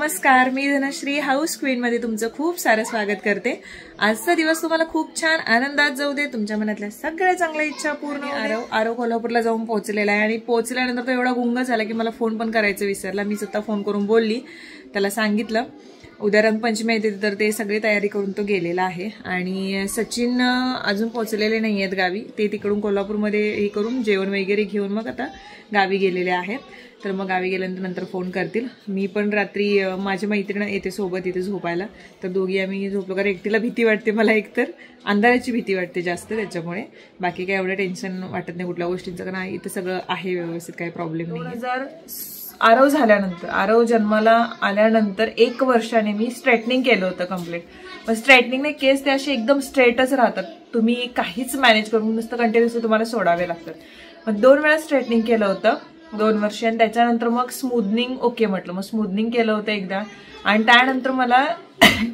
नमस्कार, मी Dhanashree house queen मध्ये तुमचं खूप सारं स्वागत करते। आजचा दिवस तुम्हाला खूप छान आनंदात जाऊ दे, तुमच्या मनातल्या सगळ्या चांगल्या इच्छा पूर्ण। आरव कोल्हापूरला जाऊन पोहोचलेला आहे आणि पोहोचल्यानंतर तो एवढा गुंग झाला की मला फोन पण करायचं विसरला। मी स्वतः फोन करून बोलली, त्याला सांगितलं उद्या रंगपंचमी येते तर ते सगळी तयारी करून तो गेलेला आहे। आणि सचिन अजून पोहोचलेले नाहीयेत गावी, ते तिकडून कोल्हापूरमध्ये हे करून जेवण वगैरे घेऊन मग आता गावी गेलेले आहेत। तर मग गावी गेल्यानंतर फोन करतील। मी पण रात्री माझी मैत्रीण येते सोबत इथे झोपायला, तर दोघी आम्ही झोपलो, कारण एकटीला भीती वाटते मला, एकतर अंधाराची भीती वाटते जास्त, त्याच्यामुळे बाकी काय एवढं टेन्शन वाटत नाही कुठल्या गोष्टींचं, कारण इथे सगळं आहे व्यवस्थित, काही प्रॉब्लेम नाही। 2000 झाल्यानंतर, आरव जन्माला आल्यानंतर 1 वर्षाने मी स्ट्रेटनिंग केलं होतं कंप्लीट। पण स्ट्रेटनिंगने केस ते असे एकदम स्ट्रेटच राहतात, तुम्ही काहीच मॅनेज करून नुसतं कंटिन्युअसली तुम्हाला सोडावे लागतात। पण 2 वेळा स्ट्रेटनिंग केलं होतं 2 वर्ष, आणि त्याच्यानंतर मग स्मूथनिंग ओके म्हटलं, मग स्मूथनिंग केलं होतं एकदा। आणि त्यानंतर मला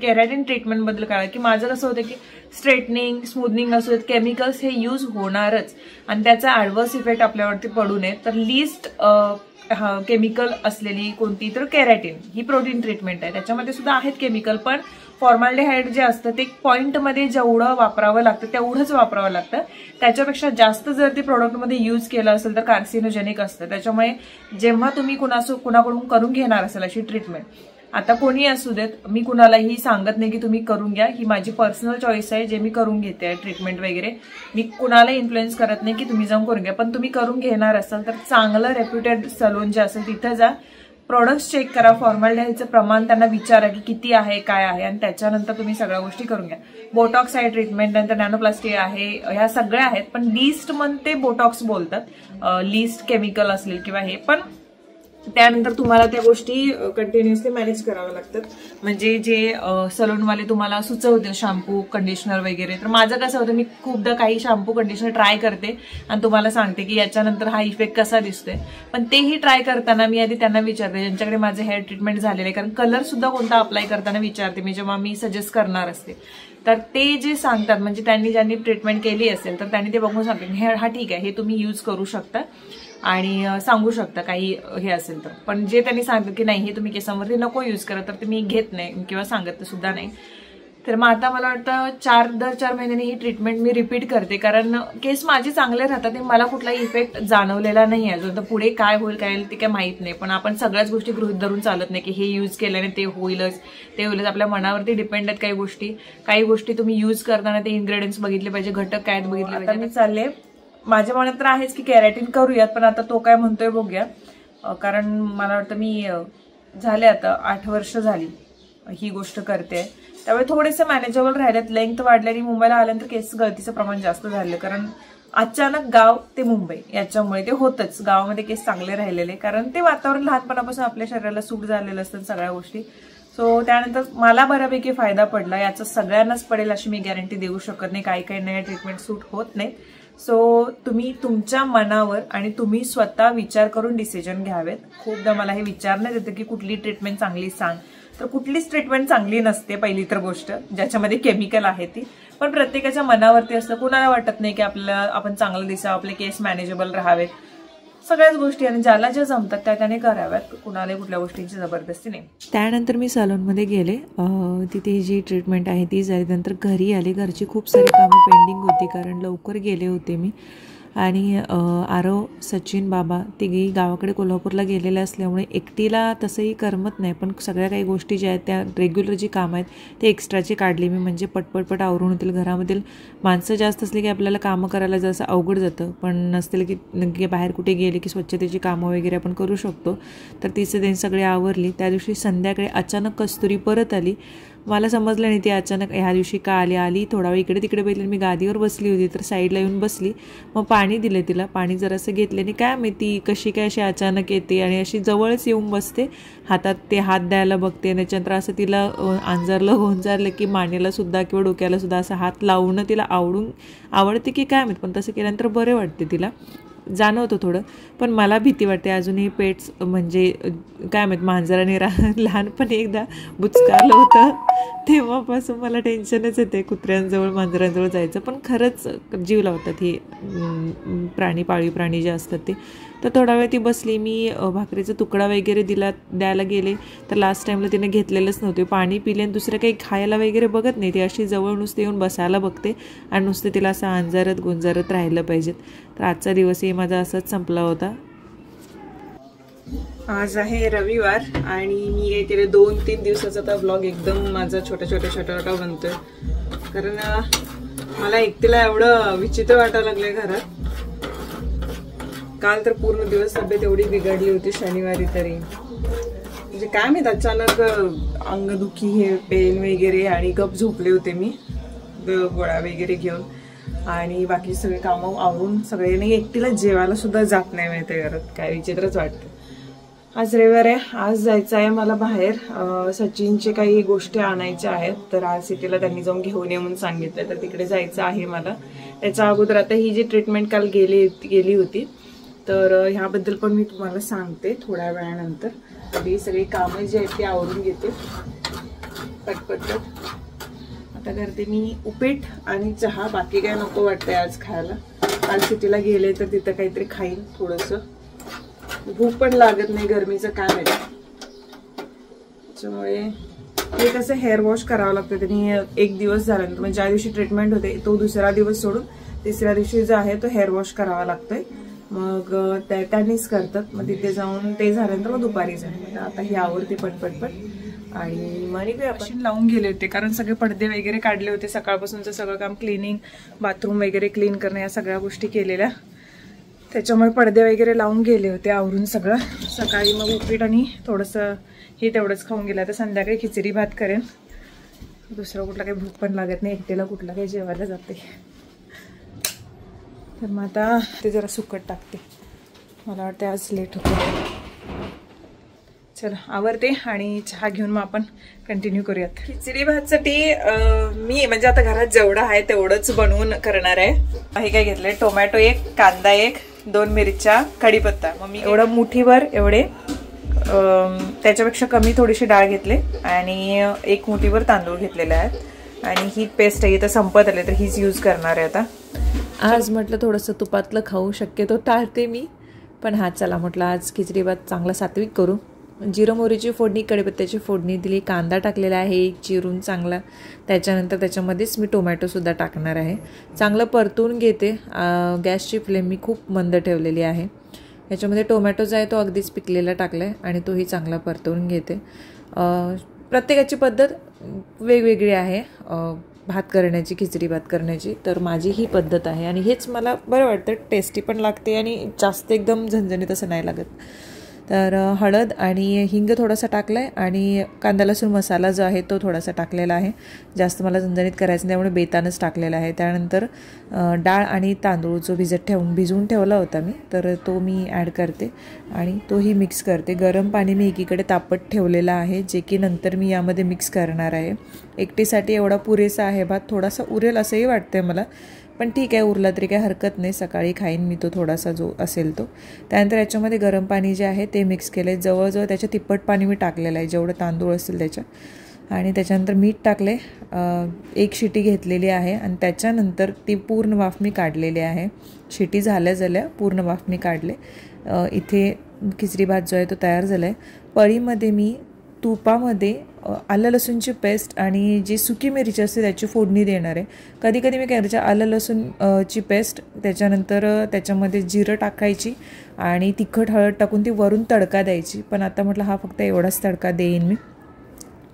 केराटिन ट्रीटमेंट बद्दल कळलं की माझं कसं होतं की स्ट्रेटनिंग स्मूथनिंग असो केमिकल्स हे यूज होणारच, आणि त्याचा ॲडव्हर्स इफेक्ट आपल्यावरती पडू नये, तर लिस्ट केमिकल असलेली कोणती तर केराटिन ही प्रोटीन ट्रीटमेंट आहे। त्याच्यामध्ये सुद्धा आहेत केमिकल, पण फॉर्माल्डिहाइड जे असतं ते पॉईंटमध्ये जेवढं वापरावं लागतं तेवढंच वापरावं लागतं, त्याच्यापेक्षा जास्त जर ते प्रोडक्टमध्ये यूज केलं असेल तर कार्सिनोजेनिक असतं। त्याच्यामुळे जेव्हा तुम्ही कुणाकडून करून घेणार असेल अशी ट्रीटमेंट, आता कोणी असू देत, मी कुणालाही सांगत नाही की तुम्ही करून घ्या, ही माझी पर्सनल चॉईस आहे, जे मी करून घेते ट्रीटमेंट वगैरे, मी कुणाला इन्फ्लुएन्स करत नाही की तुम्ही जाऊन करून घ्या। पण तुम्ही करून घेणार असाल तर चांगलं रेप्युटेड सलून जे असेल तिथं जा, प्रोडक्ट्स चेक करा, फॉर्मॅलिटीचं प्रमाण त्यांना विचारा की किती आहे काय आहे, आणि त्याच्यानंतर तुम्ही सगळ्या गोष्टी करून घ्या। बोटॉक्स आहे ट्रीटमेंट, नंतर नॅनोप्लास्टी आहे, ह्या सगळ्या आहेत, पण लिस्ट ते बोटॉक्स बोलतात, लिस्ट केमिकल असलेल किंवा हे, पण त्यानंतर तुम्हाला त्या गोष्टी कंटिन्युअसली मॅनेज कराव्या लागतात। म्हणजे जे सलूनवाले तुम्हाला सुचवतील शॅम्पू कंडिशनर वगैरे, तर माझं कसं होतं, मी खूपदा काही शॅम्पू कंडिशनर ट्राय करते आणि तुम्हाला सांगते की याच्यानंतर हा इफेक्ट कसा दिसतोय, पण तेही ट्राय करताना मी आधी त्यांना विचारते ज्यांच्याकडे माझे हेअर ट्रीटमेंट झालेले, कारण कलर सुद्धा कोणता अप्लाय करताना विचारते मी, जेव्हा मी सजेस्ट करणार असते तर ते जे सांगतात, म्हणजे त्यांनी ज्यांनी ट्रीटमेंट केली असेल तर त्यांनी ते बघून सांगते हे हा ठीक आहे, हे तुम्ही यूज करू शकता आणि सांगू शकता काही हे असेल तर। पण जे त्यांनी सांगतात की नाही हे तुम्ही केसांवरती नको यूज करा, तर ते मी घेत नाही किंवा सांगत सुद्धा नाही। तर मग आता मला वाटतं दर 4 महिन्यांनी ही ट्रीटमेंट मी रिपीट करते, कारण केस माझे चांगले राहतात, मला कुठलाही इफेक्ट जाणवलेला नाही आहे अजून। तर पुढे काय होईल काय ते काय माहित नाही, पण आपण सगळ्याच गोष्टी गृहीत धरून चालत नाही की हे यूज केल्याने ते होईलच ते होईलच, आपल्या मनावरती डिपेंड आहेत काही गोष्टी तुम्ही यूज करताना ते इन्ग्रेडियंट्स बघितले पाहिजे, घटक काय बघितले पाहिजे। मी चालले, माझ्या मनात तर आहेच की केराटिन करूयात, पण आता तो काय म्हणतोय बघूया, कारण मला वाटतं मी झाले आता 8 वर्ष झाली ही गोष्ट करते, त्यामुळे थोडेसे मॅनेजेबल राहिलेत। लेंथ वाढल्याने मुंबईला आल्यानंतर केस गळतीचं प्रमाण जास्त झालं, कारण अचानक गाव ते मुंबई याच्यामुळे ते होतच, गावामध्ये केस चांगले राहिलेले, कारण ते वातावरण लहानपणापासून आपल्या शरीराला सूट झालेलं असतं सगळ्या गोष्टी। सो त्यानंतर मला बऱ्यापैकी फायदा पडला, याचा सगळ्यांनाच पडेल अशी मी गॅरंटी देऊ शकत नाही, काही नया ट्रीटमेंट सूट होत नाही। सो तुम्ही तुमच्या मनावर आणि तुम्ही स्वतः विचार करून डिसिजन घ्यावेत। खूपदा मला हे विचारण्यात येतं की कुठली ट्रीटमेंट चांगली सांग, तर कुठलीच ट्रीटमेंट चांगली नसते पहिली तर गोष्ट, ज्याच्यामध्ये केमिकल आहे ती, पण प्रत्येकाच्या मनावरती असतं, कुणाला वाटत नाही की आपण चांगलं दिसावं, आपले केस मॅनेजेबल राहावेत, सगळ्याच गोष्टी आणि ज्याला ज्या जमतात त्या त्याने कराव्यात, कुणाला कुठल्या गोष्टींची जबरदस्ती नाही। त्यानंतर मी सलूनमध्ये गेले, तिथे जी ट्रीटमेंट आहे ती झाली, नंतर घरी आले, घरची खूप सारी कामं पेंडिंग होती कारण लवकर गेले होते मी, आणि आरव सचिन बाबा तिघेही गावाकडे कोल्हापूरला गेलेले असल्यामुळे एकटीला तसंही करमत नाही, पण सगळ्या काही गोष्टी ज्या आहेत त्या रेग्युलर जी कामं आहेत ते एक्स्ट्राची काढली मी, म्हणजे पटपट आवरून होतील। घरामधील माणसं जास्त असली की आपल्याला कामं करायला जसं अवघड जातं, पण नसतील की बाहेर कुठे गेले की स्वच्छतेची कामं वगैरे आपण करू शकतो, तर तिचे त्यांनी सगळे आवरली। त्या दिवशी संध्याकाळी अचानक कस्तुरी परत आली, मला समजलं नाही ती अचानक ह्या दिवशी का आली। थोडा वेळ इकडे तिकडे बघितलं, मी गादीवर बसली होती तर साईडला येऊन बसली, मग पाणी दिलं तिला, पाणी जरासं घेतल्याने काय माहिती कशी काय अशी अचानक येते आणि अशी जवळच येऊन बसते, हातात ते हात द्यायला बघते, आणि त्याच्यानंतर असं तिला गोंजारलं की मानेला सुद्धा किंवा डोक्याला सुद्धा असं हात लावणं तिला आवडते की काय माहिती, पण तसं केल्यानंतर बरे वाटते तिला। जाणवतं थोडं, पण मला भीती वाटते अजूनही. पेट्स म्हणजे काय माहीत, मांजराने लहानपणी एकदा बुचकारलं होतं, तेव्हापासून मला टेन्शनच येते कुत्र्यांजवळ मांजरांजवळ जायचं. पण खरंच जीव लावतात ही प्राणी, पाळीव प्राणी जे असतात ते. तर थोडा वेळ ती बसली, मी भाकरीचा तुकडा वगैरे द्यायला गेले तर लास्ट टाईमला तिने घेतलेलंच नव्हते. पाणी पिले आणि दुसरं काही खायला वगैरे बघत नाही. ती अशी जवळ नुसते येऊन बसायला बघते आणि नुसते तिला असं अंजारत गुंजारत राहिलं पाहिजेत. तर आजचा दिवसही माझा असाच संपला होता. आज आहे रविवार आणि मी काय केले 2-3 दिवसाचा आता ब्लॉग एकदम माझा छोटा बनतोय. कारण मला एकटीला एवढं विचित्र वाटायला लागलंय घरात. काल तर पूर्ण दिवस तब्येत एवढी बिघडली होती शनिवारी तरी, म्हणजे काय माहित अचानक अंगदुखी, हे पेन वगैरे, आणि गप झोपले होते मी गोळ्या वगैरे घेऊन. आणि बाकी सगळे कामं आवरून सगळे नाही, एकटीला जेवायला सुद्धा जात नाही माहिती घरात. काय विचित्रच वाटतं. आज रविवार आहे, आज जायचं आहे मला बाहेर. सचिनचे काही गोष्टी आणायच्या आहेत, तर आज सिटीला त्यांनी जाऊन घेऊन ये म्हणून सांगितलं, तर तिकडे जायचं आहे मला. त्याच्या अगोदर आता ही जी ट्रीटमेंट काल गेली होती, तर ह्याबद्दल पण मी तुम्हाला सांगते थोड्या वेळानंतर. तरी सगळी कामं जी आहेत ती आवरून घेते पटपट. आता करते मी उपीट आणि चहा, बाकी काय नको वाटतंय आज खायला. काल सिटीला गेले तर तिथं काहीतरी खाईन थोडंसं. भूक पण लागत नाही, गरमीचं काय माहिती. त्याच्यामुळे हे कसं हेअर वॉश करावं लागतं. त्यांनी 1 दिवस झाल्यानंतर, म्हणजे ज्या दिवशी ट्रीटमेंट होते तो दुसरा दिवस सोडून तिसऱ्या दिवशी जो आहे तो हेअर वॉश करावा लागतोय. मग त्यांनीच करतात. मग तिथे जाऊन ते झाल्यानंतर मग दुपारी जाईल. आता ही आवडते पटपट. आणि मग आपण लावून गेले होते, कारण सगळे पडदे वगैरे काढले होते. सकाळपासूनचं सगळं काम, क्लिनिंग, बाथरूम वगैरे क्लीन करणं, या सगळ्या गोष्टी केलेल्या. त्याच्यामुळे पडदे वगैरे लावून गेले होते आवरून सगळं. सकाळी मग उपीट आणि थोडंसं हे तेवढंच खाऊन गेलं. तर संध्याकाळी खिचडी भात करेन. दुसरं कुठलं काही भूक पण लागत नाही, एकटेला कुठलं काही जेवायला जाते. तर मग आता ते जरा सुकट टाकते, मला वाटतं आज लेट होतं. चला आवरते आणि चहा घेऊन मग आपण कंटिन्यू करूयात. खिचडी भातसाठी मी म्हणजे आता घरात जेवढं आहे तेवढंच बनवून करणार आहे. हे काय घेतलंय, टोमॅटो 1, कांदा 1, 2 मिरच्या, कढीपत्ता. मग मी एवढं मुठीभर एवढे, त्याच्यापेक्षा कमी थोडीशी डाळ घेतले आणि 1 मुठीभर तांदूळ घेतलेले आहेत. आणि ही पेस्ट आहे तर संपत आले, तर हीच यूज करणार आहे आता. आज म्हटलं थोडंसं तुपातलं खाऊ, शक्यतो टाळते मी, पण हा चला म्हटलं आज खिचडी भात चांगला सात्विक करू. जिरं मोहरीची फोडणी, कढीपत्त्याची फोडणी दिली, कांदा टाकलेला आहे 1 चिरून चांगला. त्याच्यानंतर त्याच्यामध्येच मी टोमॅटोसुद्धा टाकणार आहे. चांगलं परतून घेते. गॅसची फ्लेम मी खूप मंद ठेवलेली आहे. याच्यामध्ये टोमॅटो जो आहे तो अगदीच पिकलेला टाकला आहे आणि तोही चांगला परतवून घेते. प्रत्येकाची पद्धत वेगवेगळी आहे भात करण्याची, खिचडी भात करण्याची. तर माझी ही पद्धत आहे आणि हेच मला बरं वाटतं. टेस्टी पण लागते आणि जास्त एकदम झणझणीत असं नाही लागत. तर हळद आणि हिंग थोडासा टाकला आहे आणि कांदा लसूण मसाला जो आहे तो थोडासा टाकलेला आहे. जास्त मला झणझणीत करायचं त्यामुळे बेतानच टाकलेला आहे. त्यानंतर डाळ आणि तांदूळ जो भिजवून ठेवला होता मी, तर तो मी ॲड करते आणि तोही मिक्स करते. गरम पाणी मी एकीकडे तापत ठेवलेलं आहे, जे की नंतर मी यामध्ये मिक्स करणार आहे. एकटीसाठी एवढा पुरेसा आहे भात, थोडासा उरेल असंही वाटतंय मला, पण ठीक आहे, उरला तरी काही हरकत नाही. सकाळी खाईन मी तो थोडासा जो असेल तो. त्यानंतर याच्यामध्ये गरम पाणी जे आहे ते मिक्स केलं आहे. जवळजवळ त्याच्या तिप्पट पाणी मी टाकलेलं आहे, जेवढं तांदूळ असेल त्याच्या. आणि त्याच्यानंतर मीठ टाकले, 1 शिटी घेतलेली आहे आणि त्याच्यानंतर ती पूर्ण वाफ मी काढलेली आहे. शिटी झाल्या पूर्ण वाफ मी काढले. इथे खिचडी भात जो आहे तो तयार झाला आहे. पळीमध्ये मी तुपामध्ये आलं लसूणची पेस्ट आणि जी सुकी मिरची असते त्याची फोडणी देणार आहे. कधी कधी मी काय करायचे, आलं लसूण ची पेस्ट, त्याच्यानंतर त्याच्यामध्ये जिरं टाकायची आणि तिखट हळद टाकून ती वरून तडका द्यायची. पण आता म्हटलं हा फक्त एवढाच तडका देईन मी.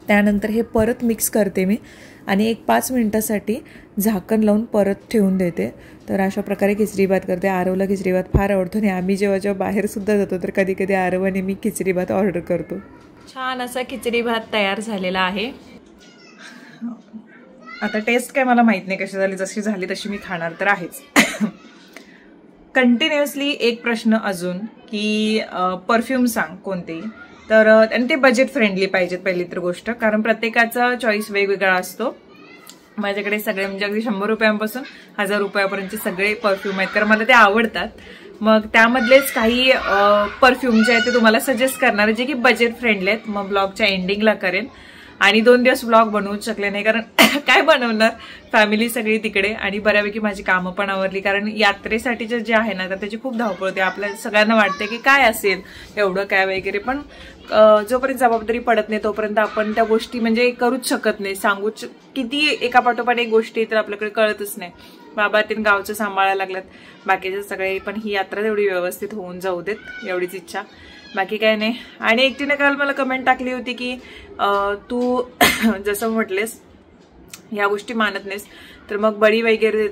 त्यानंतर हे परत मिक्स करते मी आणि 5 मिनिटासाठी झाकण लावून परत ठेवून देते. तर अशा प्रकारे खिचडी भात करते. आरवला खिचडी भात फार आवडतो आणि आम्ही जेव्हा बाहेरसुद्धा जातो तर कधी कधी आरवाने मी खिचडी भात ऑर्डर करतो. छान असा खिचडी भात तयार झालेला आहे. आता टेस्ट काय मला माहित नाही कशी झाली, जशी झाली तशी मी खाणार तर आहेच. कंटिन्युअसली एक प्रश्न अजून की परफ्यूम सांग कोणतेही, तर आणि ते बजेट फ्रेंडली पाहिजेत पहिली तर गोष्ट, कारण प्रत्येकाचा चॉईस वेगवेगळा असतो. माझ्याकडे सगळे म्हणजे अगदी 100 रुपयांपासून 1000 रुपयापर्यंतचे सगळे परफ्यूम आहेत, कारण मला ते आवडतात. मग त्यामधलेच काही परफ्यूम जे आहे ते तुम्हाला सजेस्ट करणार, जे की बजेट फ्रेंडली आहेत. मग ब्लॉगच्या एंडिंगला करेन. आणि 2 दिवस ब्लॉग बनवूच शकले नाही, कारण काय बनवणार, फॅमिली सगळी तिकडे आणि बऱ्यापैकी माझी कामं पण आवरली. कारण यात्रेसाठीचे जे आहे ना तर त्याची खूप धावपळ होते. आपल्या सगळ्यांना वाटते की काय असेल एवढं काय वगैरे, पण जोपर्यंत जबाबदारी पडत नाही तोपर्यंत आपण त्या गोष्टी म्हणजे करूच शकत नाही. सांगूच किती एका पाठोपाठ एक गोष्टी तर आपल्याकडे कळतच नाही. बाबा ते गावचं सांभाळायला लागल्यात, बाकीचे सगळे, पण ही यात्रा तेवढी व्यवस्थित होऊन जाऊ देत एवढीच इच्छा, बाकी काय नाही. आणि एकटीने काल मला कमेंट टाकली होती की तू जसं म्हटलेस ह्या गोष्टी मानत नाहीस तर मग बळी वगैरे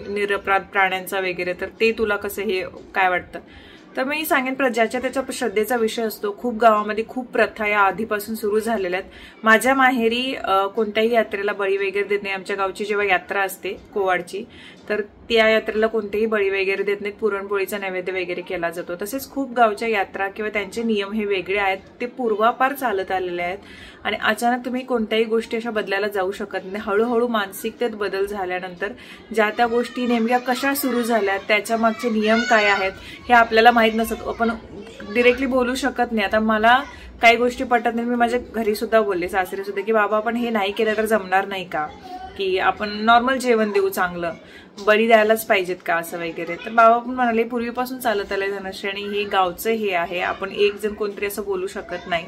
निरपराध प्राण्यांचा वगैरे, तर ते तुला कसं हे काय वाटतं. तर मी सांगेन ज्याच्या त्याच्या श्रद्धेचा विषय असतो. खूप गावामध्ये खूप प्रथा या आधीपासून सुरू झालेल्या आहेत. माझ्या माहेरी कोणत्याही यात्रेला बळी वगैरे देत नाही. आमच्या गावची जेव्हा यात्रा असते कोवाडची, तर त्या यात्रेला कोणतेही बळी वगैरे देत नाहीत. पुरणपोळीचा नैवेद्य वगैरे केला जातो. तसेच खूप गावच्या यात्रा किंवा त्यांचे नियम हे वेगळे आहेत, ते पूर्वापार चालत आलेले आहेत. आणि अचानक तुम्ही कोणत्याही गोष्टी अशा बदलायला जाऊ शकत नाही. हळूहळू मानसिकतेत बदल झाल्यानंतर ज्या त्या गोष्टी नेमक्या कशा सुरू झाल्या, त्याच्या मागचे नियम काय आहेत हे आपल्याला माहित नसत. आपण डिरेक्टली बोलू शकत नाही. आता मला काही गोष्टी पटत नाही. मी माझ्या घरी सुद्धा बोलले, सासरे सुद्धा, की बाबा आपण हे नाही केलं तर जमणार नाही का, की आपण नॉर्मल जेवण देऊ, चांगलं बळी द्यायलाच पाहिजेत का असं वगैरे. तर बाबा पण म्हणाले पूर्वीपासून चालत आलंय धनश्री आणि हे गावचं हे आहे, आपण एक जण कोणतरी असं बोलू शकत नाही.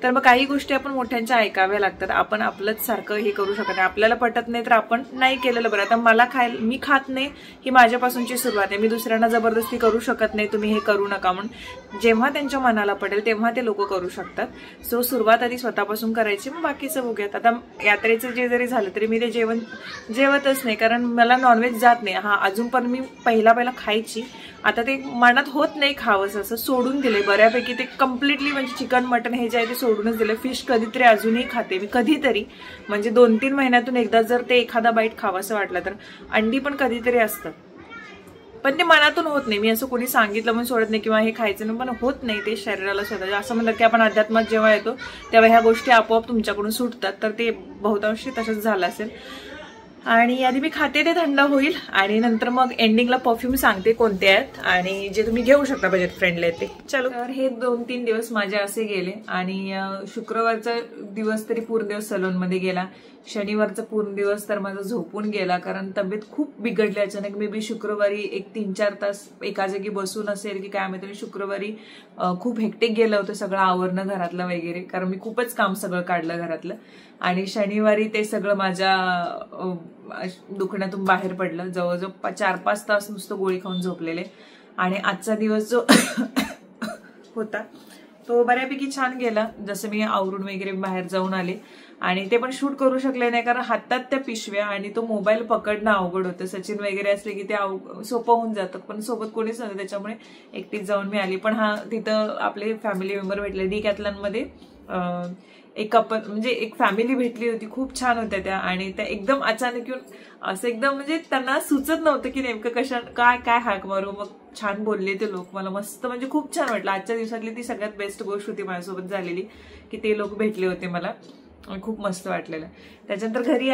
तर मग काही गोष्टी आपण मोठ्यांच्या ऐकाव्या लागतात. आपण आपलंच सारखं हे करू शकत नाही. आपल्याला पटत नाही तर आपण नाही केलेलं बरं. आता मला मी खात नाही ही माझ्यापासूनची सुरुवात आहे. मी दुसऱ्यांना जबरदस्ती करू शकत नाही तुम्ही हे करू नका म्हणून. जेव्हा त्यांच्या मनाला पडेल तेव्हा ते लोक करू शकतात. सो सुरुवात आधी स्वतःपासून करायची, मग बाकीचं बघूयात. आता यात्रेचं जे जरी झालं तरी मी ते जेवतच नाही, कारण मला नॉनव्हेज जात नाही. हा अजून पण मी पहिला खायची, आता ते मनात होत नाही खावंसं, असं सोडून दिले बऱ्यापैकी. ते कम्प्लिटली म्हणजे चिकन मटन हे जे आहे ते सोडूनच दिले. फिश कधीतरी अजूनही खाते मी, कधीतरी म्हणजे 2-3 महिन्यातून एकदा जर ते एखादा बाईट खावंसं वाटलं तर. अंडी पण कधीतरी असतं, पण ते मनातून होत नाही. मी असं कोणी सांगितलं म्हणून सोडत नाही किंवा हे खायचं नाही, पण होत नाही ते शरीराला स्वतःच्या. असं म्हणतात की आपण अध्यात्मात जेव्हा येतो तेव्हा ह्या गोष्टी आपोआप तुमच्याकडून सुटतात, तर ते बहुतांशी तसंच झालं असेल. आणि आधी मी खाते ते थंड होईल आणि नंतर मग एंडिंगला परफ्यूम सांगते कोणते आहेत आणि जे तुम्ही घेऊ शकता बजेट फ्रेंडली आहेत ते. चलो, तर हे 2-3 दिवस माझे असे गेले. आणि शुक्रवारचा दिवस तरी पूर्ण दिवस सलूनमध्ये गेला. शनिवारचा पूर्ण दिवस तर माझा झोपून गेला, कारण तब्येत खूप बिघडली अचानक. मे बी शुक्रवारी एक 3-4 तास एका जागी बसून असेल की काय माहिती. शुक्रवारी खूप हेक्टिक गेलं होतं सगळं आवरणं घरातलं वगैरे, कारण मी खूपच काम सगळं काढलं घरातलं. आणि शनिवारी ते सगळं माझ्या दुखण्यातून बाहेर पडलं. जवळजवळ 4-5 तास नुसतं गोळी खाऊन झोपलेले. आणि आजचा दिवस जो होता तो बऱ्यापैकी छान गेला. जसं मी आवरून वगैरे बाहेर जाऊन आले आणि ते पण शूट करू शकले नाही, कारण हातात त्या पिशव्या आणि तो मोबाईल पकडणं अवघड होतं. सचिन वगैरे असले की ते सोपं होऊन जातं, पण सोबत कोणीच नव्हतं, त्याच्यामुळे एकटीच जाऊन मी आली. पण हा तिथं आपले फॅमिली मेंबर भेटले. डिकॅथलॉनमध्ये एक म्हणजे एक फॅमिली भेटली होती, खूप छान होत्या त्या. आणि त्या एकदम अचानक येऊन असं एकदम म्हणजे त्यांना सुचत नव्हतं की नेमकं काय हाक मारू. मग छान बोलले ते लोक, मला मस्त म्हणजे खूप छान वाटलं. आजच्या दिवसातली ती सगळ्यात बेस्ट गोष्ट होती माझ्यासोबत झालेली, की ते लोक भेटले होते मला, खूप मस्त वाटलेलं. त्याच्यानंतर घरी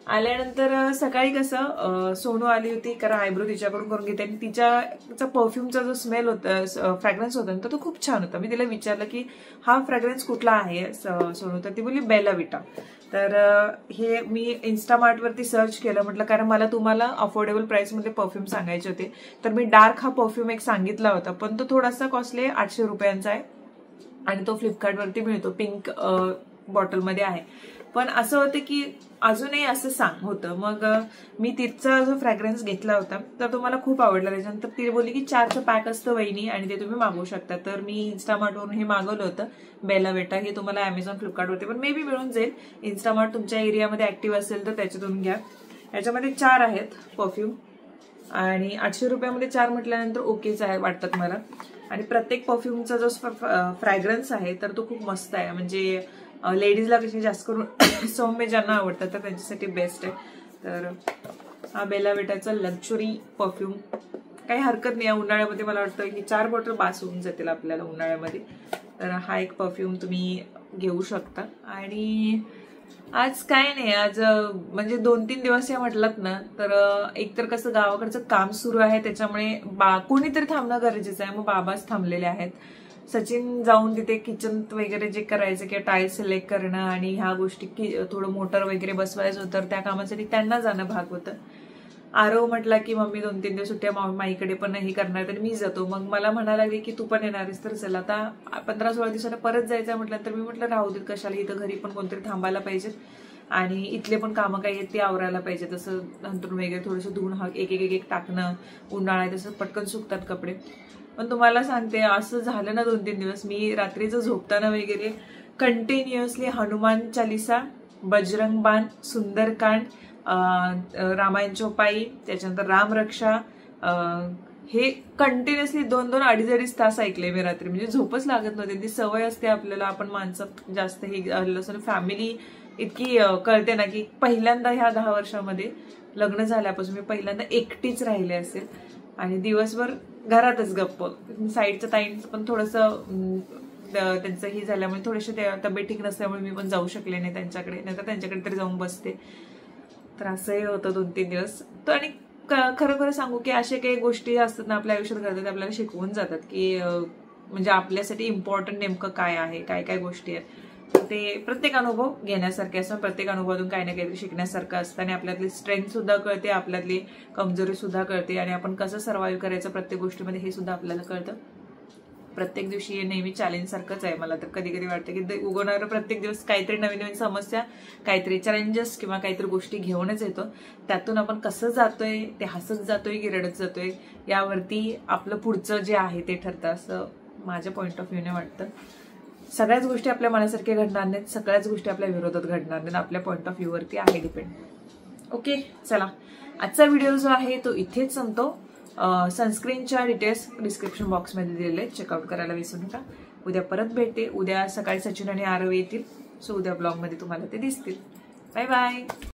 आल्यानंतर सकाळी कसं सोनू आली होती, कारण आयब्रो तिच्याकडून करून घेते. आणि तिचा परफ्यूमचा जो स्मेल होता, फ्रॅग्रन्स होता ना, तो खूप छान होता. मी तिला विचारलं की हा फ्रॅग्रन्स कुठला आहे सोनू, तर ती बोलली बेला विटा. तर हे मी इन्स्टामार्टवरती सर्च केलं, म्हटलं कारण मला तुम्हाला अफोर्डेबल प्राइसमध्ये परफ्यूम सांगायचे होते. तर मी डार्क हा परफ्यूम एक सांगितला होता, पण तो थोडासा कॉस्टली आहे, 800 रुपयांचा आहे आणि तो फ्लिपकार्टवरती मिळतो, पिंक बॉटलमध्ये आहे. पण असं होतं की अजूनही असं सांग होतं. मग मी तिचा जो फ्रॅग्रन्स घेतला होता तर तो मला खूप आवडला. त्याच्यानंतर ती बोलली की 4चं पॅक असतं वहिनी आणि ते तुम्ही मागवू शकता. तर मी इन्स्टामार्टवरून हे मागवलं होतं बेला वेटा. हे तुम्हाला अमेझॉन फ्लिपकार्टवरती पण मे बी मिळून जाईल. इन्स्टामार्ट तुमच्या एरियामध्ये ऍक्टिव्ह असेल तर त्याच्यातून घ्या. याच्यामध्ये 4 आहेत परफ्यूम आणि 800 रुपयामध्ये 4 म्हटल्यानंतर ओकेच आहे वाटतात मला. आणि प्रत्येक परफ्यूमचा जो फ्रॅग्रन्स आहे तर तो खूप मस्त आहे. म्हणजे लेडीजला कशी जास्त करून सौम्य ज्यांना आवडतात तर त्यांच्यासाठी बेस्ट आहे. तर हा बेला वेटाचा लक्झरी परफ्यूम, काही हरकत नाही. उन्हाळ्यामध्ये मला वाटतं की 4 बॉटल बास होऊन जातील आपल्याला उन्हाळ्यामध्ये. तर हा एक परफ्यूम तुम्ही घेऊ शकता. आणि आज काय नाही, आज म्हणजे 2-3 दिवस या म्हटलात ना तर एकतर कसं गावाकडचं काम सुरू आहे त्याच्यामुळे कोणीतरी थांबणं गरजेचं आहे, मग बाबाच थांबलेले आहेत. सचिन जाऊन तिथे किचन वगैरे जे करायचं किंवा टाईल सिलेक्ट करणं आणि ह्या गोष्टी थोडं मोटर वगैरे बसवायचं होतं, त्या कामासाठी त्यांना जाणं भाग होतं. आरव म्हटला की मम्मी 2-3 दिवस सुट्ट्या माईकडे पण नाही करणार तर मी जातो. मग मला म्हणायला लागले की तू पण येणारस तर चल. आता 15-16 दिवसाला परत जायचं म्हटलं तर मी म्हटलं राहू देत, कशाला, इथं घरी पण कोणतरी थांबायला पाहिजेत आणि इथले पण कामं काही आहेत ते आवरायला पाहिजे. तसं नंतर वगैरे थोडंसं धुवून एक टाकणं, उन्हाळा आहे तसं पटकन सुकतात कपडे. पण तुम्हाला सांगते असं झालं ना 2-3 दिवस मी रात्रीचं झोपताना वगैरे कंटिन्युअसली हनुमान चालिसा, बजरंग बाण, सुंदरकांड, रामायण चौपाई, त्याच्यानंतर रामरक्षा, हे कंटिन्युअसली 2-2, 2.5 तास ऐकले मी रात्री. म्हणजे झोपच लागत नव्हती. ती सवय असते आपल्याला, आपण माणसं जास्त हे फॅमिली इतकी कळते ना की पहिल्यांदा ह्या 10 वर्षामध्ये लग्न झाल्यापासून मी पहिल्यांदा एकटीच राहिले असेल आणि दिवसभर घरातच गप्प. साईडच्या ताईंचं पण थोडंसं त्यांचं ही झाल्यामुळे थोडेसे तब्येत ठीक नसल्यामुळे मी पण जाऊ शकले नाही त्यांच्याकडे, नाहीतर त्यांच्याकडे तरी जाऊन बसते. तर असंही होतं 2-3 दिवस. तर आणि खरं सांगू की अशा काही गोष्टी असतात ना आपल्या आयुष्यात घडतात, आपल्याला शिकवून जातात की म्हणजे आपल्यासाठी इम्पॉर्टंट नेमकं काय आहे, काय काय गोष्टी आहेत. ते प्रत्येक अनुभव घेण्यासारखे असतात, प्रत्येक अनुभवातून काही ना काहीतरी शिकण्यासारखं असतं आणि आपल्यातली स्ट्रेंथ सुद्धा कळते, आपल्यातली कमजोरी सुद्धा कळते आणि आपण कसं सर्व्हाइव्ह करायचं प्रत्येक गोष्टीमध्ये हे सुद्धा आपल्याला कळतं. प्रत्येक दिवशी हे नेहमी चॅलेंज सारखंच आहे. मला तर कधी कधी वाटतं की उगवणारं प्रत्येक दिवस काहीतरी नवीन नवीन समस्या, काहीतरी चॅलेंजेस किंवा काहीतरी गोष्टी घेऊनच येतो. त्यातून आपण कसं जातोय, ते हसत जातोय की रडत जातोय, यावरती आपलं पुढचं जे आहे ते ठरतं असं माझ्या पॉईंट ऑफ व्ह्यूने वाटतं. सगळ्याच गोष्टी आपल्या मनासारख्या घडणार नाहीत, सगळ्याच गोष्टी आपल्या विरोधात घडणार नाहीत, आपल्या पॉईंट ऑफ व्ह्यूवरती आहे डिपेंड. ओके, चला आजचा व्हिडिओ जो आहे तो इथेच संपतो. सनस्क्रीनच्या डिटेल्स डिस्क्रिप्शन बॉक्समध्ये दिलेले, चेकआउट करायला विसरू नका. उद्या परत भेटते. उद्या सकाळी सचिन आणि आरव येतील, सो उद्या ब्लॉगमध्ये तुम्हाला ते दिसतील. Bye bye.